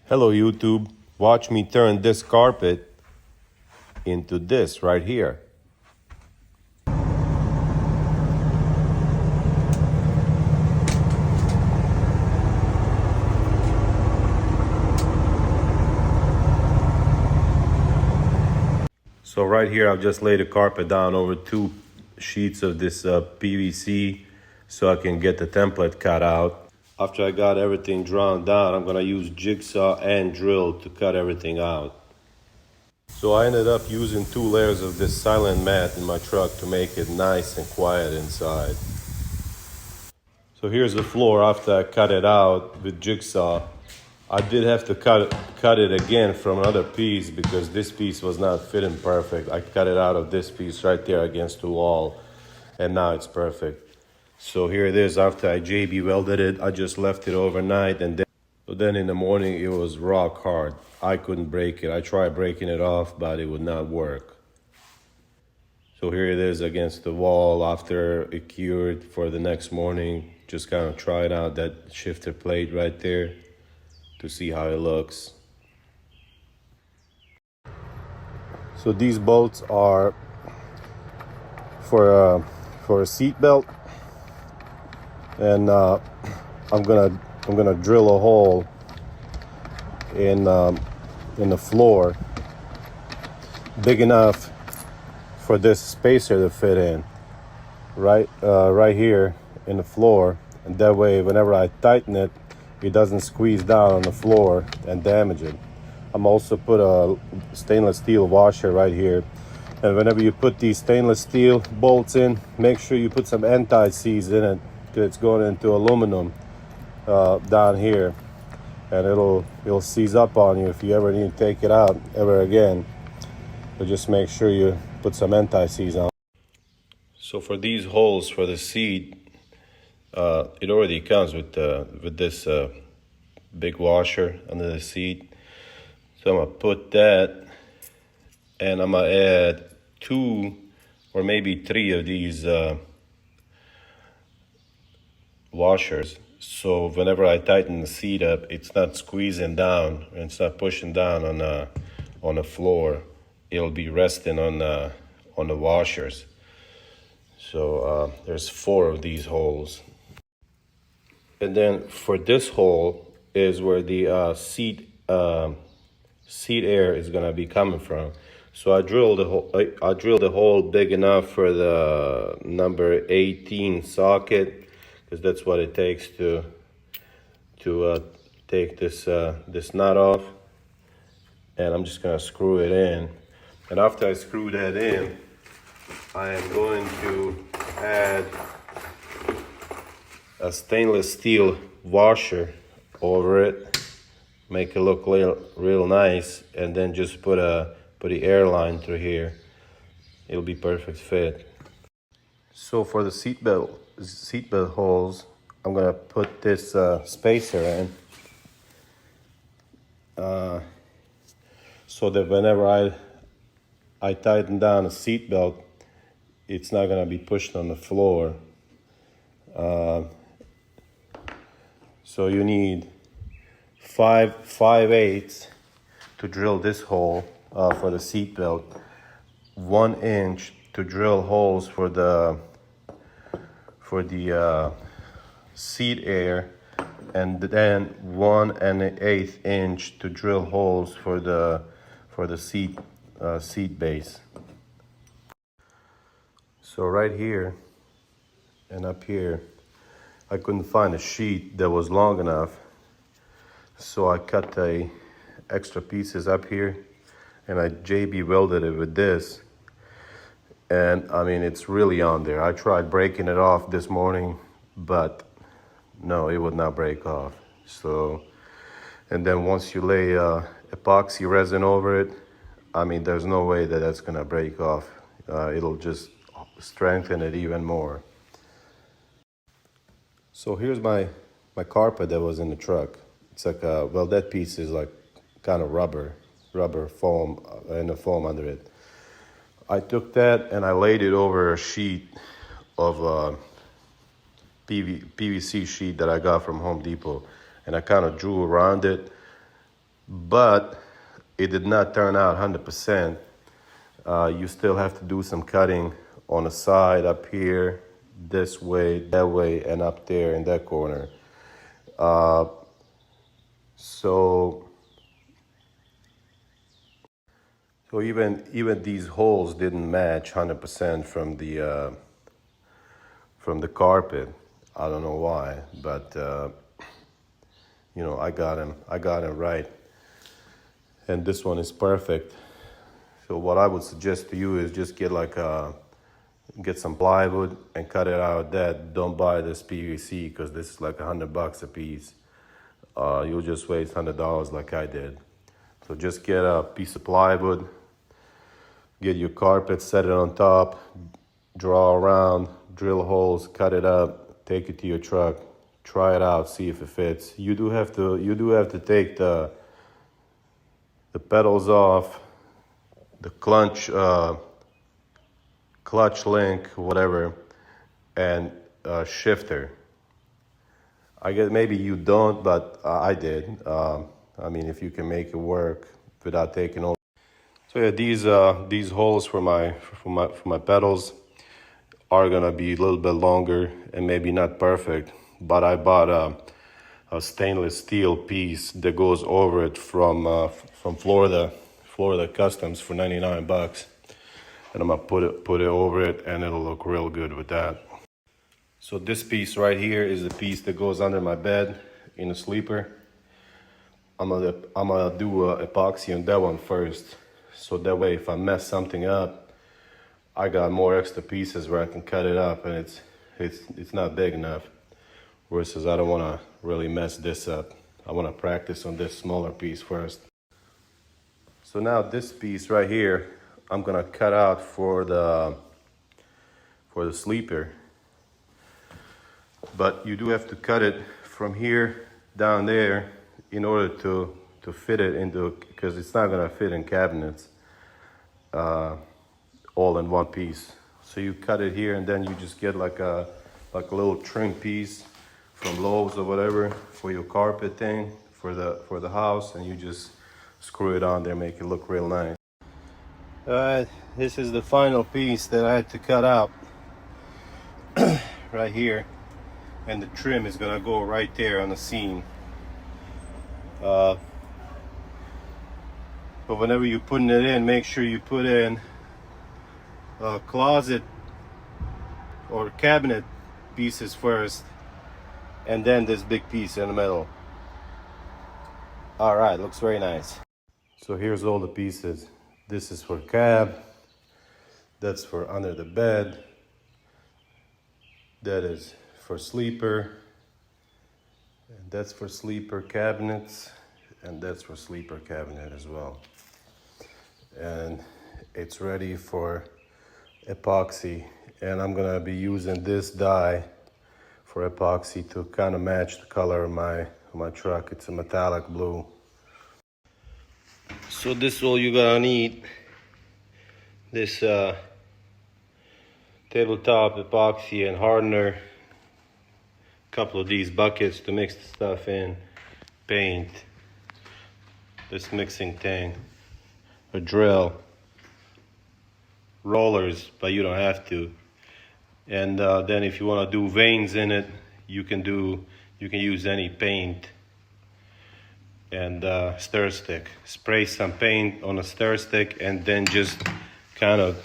Hello YouTube, watch me turn this carpet into this right here. So right here I've just laid the carpet down over 2 sheets of this PVC so I can get the template cut out. After I got everything drawn down, I'm gonna use jigsaw and drill to cut everything out. So I ended up using 2 layers of this silent mat in my truck to make it nice and quiet inside. So here's the floor after I cut it out with jigsaw. I did have to cut it again from another piece because this piece was not fitting perfect. I cut it out of this piece right there against the wall, and now it's perfect. So here it is after I JB welded it. I just left it overnight, and then in the morning it was rock hard. I couldn't break it. I tried breaking it off, but it would not work. So here it is against the wall after it cured for the next morning. Just kind of tried out that shifter plate right there to see how it looks. So these bolts are for a seat belt, and I'm gonna drill a hole in the floor big enough for this spacer to fit in right here in the floor, and that way whenever I tighten it, it doesn't squeeze down on the floor and damage it. I'm also put a stainless steel washer right here, and whenever you put these stainless steel bolts in, make sure you put some anti-seize in it because it's going into aluminum down here, and it'll seize up on you if you ever need to take it out ever again. So just make sure you put some anti-seize on. So for these holes for the seat, it already comes with this big washer under the seat. So I'm gonna put that, and I'm gonna add 2 or maybe 3 of these washers. So whenever I tighten the seat up, it's not squeezing down and it's not pushing down on the floor. It'll be resting on the washers. So there's 4 of these holes. And then for this hole is where the seat air is gonna be coming from. So I drilled a hole big enough for the number 18 socket, because that's what it takes to take this nut off. And I'm just gonna screw it in. And after I screw that in, I am going to add a stainless steel washer over it, make it look real nice, and then just put the air line through here. It'll be perfect fit. So for the seatbelt holes, I'm gonna put this spacer in, so that whenever I tighten down a seatbelt, it's not gonna be pushed on the floor. So you need 5/8 to drill this hole for the seat belt, 1 inch to drill holes for the seat air, and then 1/8 inch to drill holes for the seat base. So right here and up here, I couldn't find a sheet that was long enough, so I cut the extra pieces up here and I JB welded it with this. And I mean, it's really on there. I tried breaking it off this morning, but no, it would not break off. So, and then once you lay epoxy resin over it, I mean, there's no way that that's gonna break off. It'll just strengthen it even more. So here's my carpet that was in the truck. It's like that piece is like kind of rubber foam, and the foam under it. I took that and I laid it over a sheet of PVC sheet that I got from Home Depot, and I kind of drew around it but it did not turn out 100%. You still have to do some cutting on the side up here, this way, that way, and up there in that corner. So even these holes didn't match 100% from the carpet. I don't know why, but you know, I got him right, and this one is perfect. So what I would suggest to you is just get some plywood and cut it out of that. Don't buy this PVC because this is like $100 a piece. You'll just waste $100 like I did. So just get a piece of plywood, get your carpet, set it on top, draw around, drill holes, cut it up, take it to your truck, try it out, see if it fits. You do have to take the pedals off, the clutch link, whatever, and shifter. I guess maybe you don't, but I did. I mean, if you can make it work without taking over. So yeah, these holes for my pedals are gonna be a little bit longer and maybe not perfect. But I bought a stainless steel piece that goes over it from Florida Customs for $99, and I'm gonna put it over it, and it'll look real good with that. So this piece right here is the piece that goes under my bed in a sleeper. I'm gonna do epoxy on that one first, so that way if I mess something up, I got more extra pieces where I can cut it up, and it's not big enough. Versus I don't want to really mess this up. I want to practice on this smaller piece first. So now this piece right here, I'm gonna cut out for the sleeper. But you do have to cut it from here down there in order to fit it into, because it's not gonna fit in cabinets all in one piece. So you cut it here, and then you just get like a little trim piece from Lowe's or whatever for your carpet thing for the house, and you just screw it on there, make it look real nice. This is the final piece that I had to cut out right here, and the trim is gonna go right there on the seam. But whenever you're putting it in, make sure you put in a closet or cabinet pieces first, and then this big piece in the middle. All right, looks very nice. So here's all the pieces. This is for cab, that's for under the bed, that is for sleeper, and that's for sleeper cabinets, and that's for sleeper cabinet as well. And it's ready for epoxy, and I'm gonna be using this dye for epoxy to kind of match the color of my truck. It's a metallic blue. So this is all you're gonna need. This tabletop epoxy and hardener, a couple of these buckets to mix the stuff in, paint, this mixing thing, a drill, rollers, but you don't have to. And then if you want to do veins in it, you can use any paint, and stir stick. Spray some paint on a stir stick, and then just kind of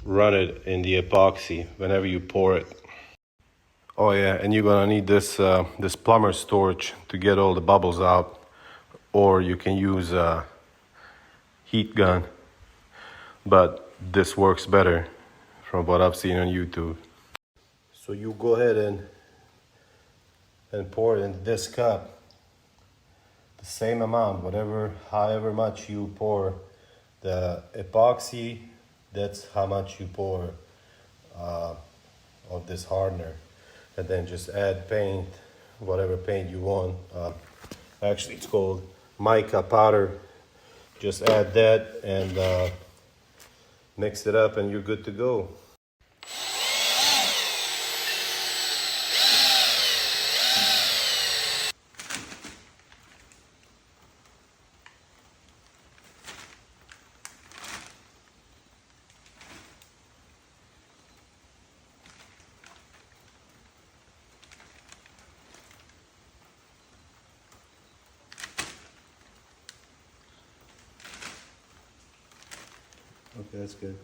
run it in the epoxy whenever you pour it. Oh yeah, and you're gonna need this this plumber's torch to get all the bubbles out, or you can use a heat gun, but this works better from what I've seen on YouTube. So you go ahead and pour it into this cup, the same amount, however much you pour the epoxy, that's how much you pour of this hardener. And then just add paint, whatever paint you want. Actually, it's called mica powder. Just add that and mix it up, and you're good to go. Okay, that's good.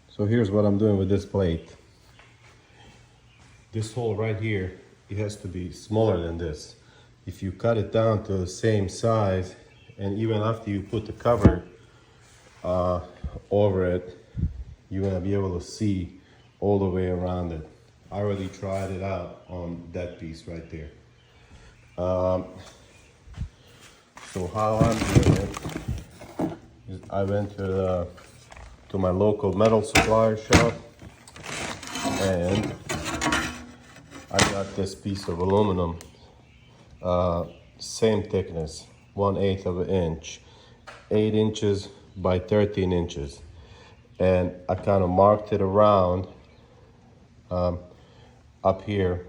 So here's what I'm doing with this plate. This hole right here, it has to be smaller than this. If you cut it down to the same size, and even after you put the cover over it, you're gonna be able to see all the way around it. I already tried it out on that piece right there. So how I'm doing it is I went to my local metal supplier shop, and I got this piece of aluminum, same thickness, 1/8 of an inch, 8 inches by 13 inches. And I kind of marked it around up here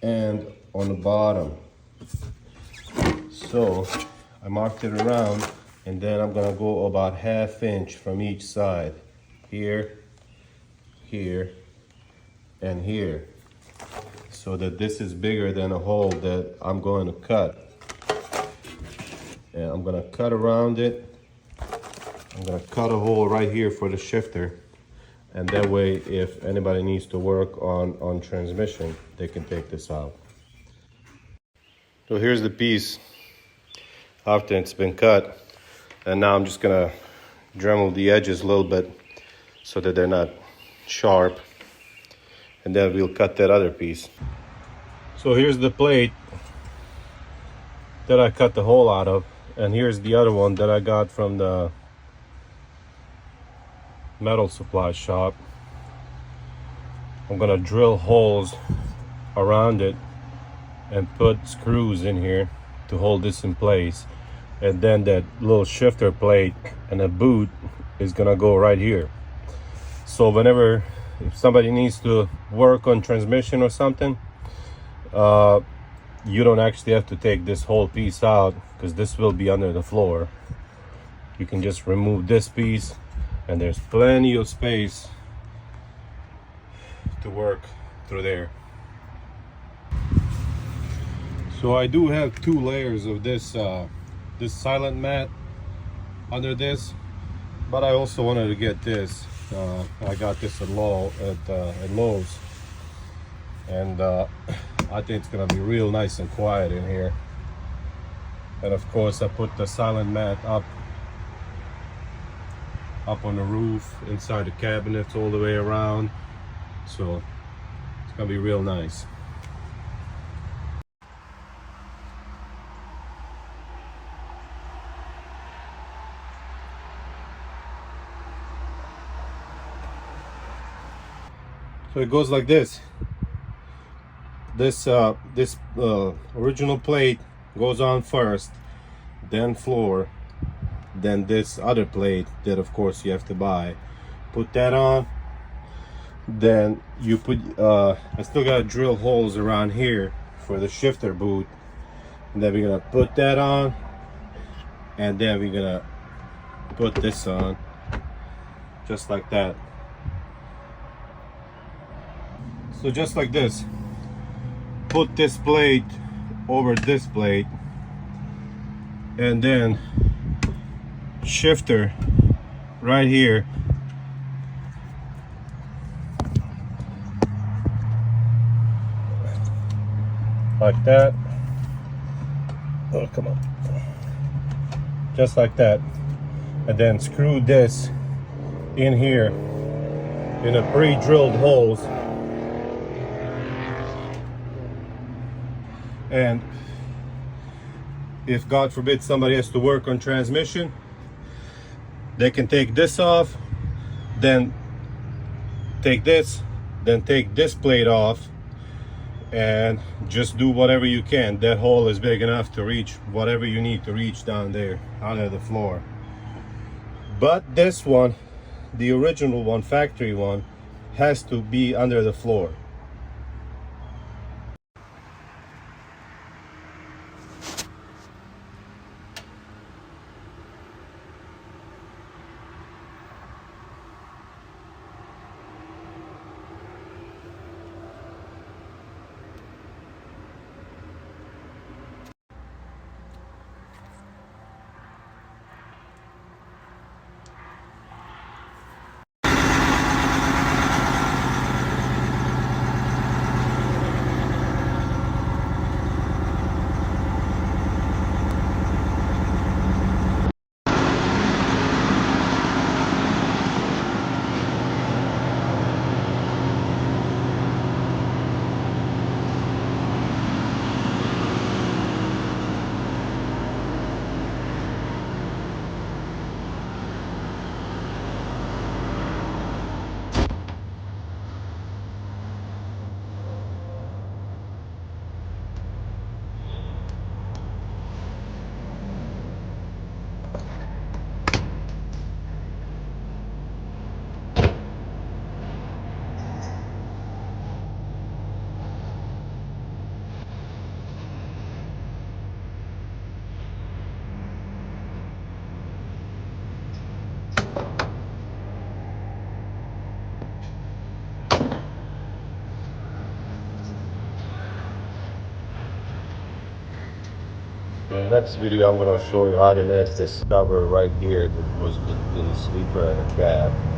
and on the bottom. So I marked it around, and then I'm gonna go about 1/2 inch from each side, here, here, and here, so that this is bigger than a hole that I'm going to cut. And I'm gonna cut around it. I'm gonna cut a hole right here for the shifter, and that way if anybody needs to work on transmission, they can take this out. So here's the piece after it's been cut, and now I'm just gonna Dremel the edges a little bit so that they're not sharp, and then we'll cut that other piece. So here's the plate that I cut the hole out of, and here's the other one that I got from the metal supply shop. I'm gonna drill holes around it and put screws in here to hold this in place, and then that little shifter plate and a boot is gonna go right here. So whenever if somebody needs to work on transmission or something, you don't actually have to take this whole piece out, because this will be under the floor. You can just remove this piece, and there's plenty of space to work through there. So I do have 2 layers of this this silent mat under this, but I also wanted to get this. I got this at Lowe's, and I think it's gonna be real nice and quiet in here. And of course I put the silent mat up on the roof, inside the cabinets, all the way around, so it's gonna be real nice. So it goes like this. This original plate goes on first, then floor, then this other plate that of course you have to buy. Put that on, then you put I still gotta drill holes around here for the shifter boot, and then we're gonna put that on, and then we're gonna put this on just like that. So just like this, put this plate over this plate, and then shifter right here, like that. Oh, come on. Just like that. And then screw this in here in a pre-drilled holes. And if God forbid somebody has to work on transmission, they can take this off, then take this, then take this plate off, and just do whatever you can. That hole is big enough to reach whatever you need to reach down there under the floor. But this one, the original one, factory one, has to be under the floor. In the next video, I'm going to show you how to nest this cover right here that was between the sleeper and the cab.